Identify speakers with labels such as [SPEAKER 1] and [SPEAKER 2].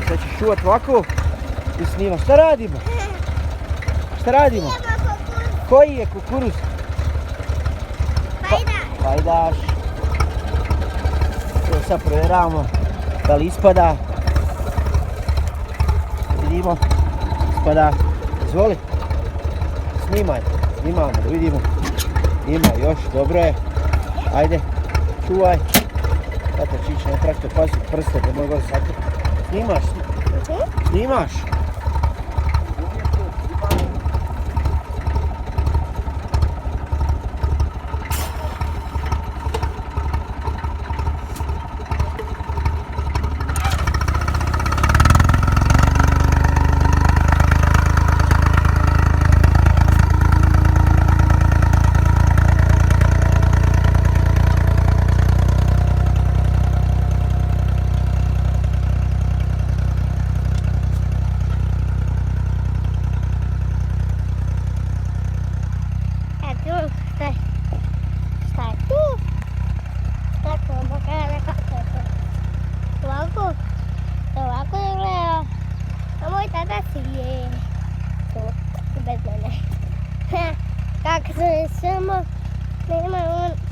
[SPEAKER 1] Sad ćeš čuvat ovako i snimaš. Šta radimo? Šta radimo? Koji je kukuruz? Pajdaš. Evo sad provjeravamo da li ispada. Vidimo. Ispada. Izvoli. Snimaj. Snimamo da vidimo. Ima još, dobro je. Ajde. Čuvaj. Tata će ići na traktor, pazi prste da mogu sakriti. Snimaš? Snimaš?
[SPEAKER 2] Ovako je gledao, a moj tata je tu, bez mene. Kako se samo, nema on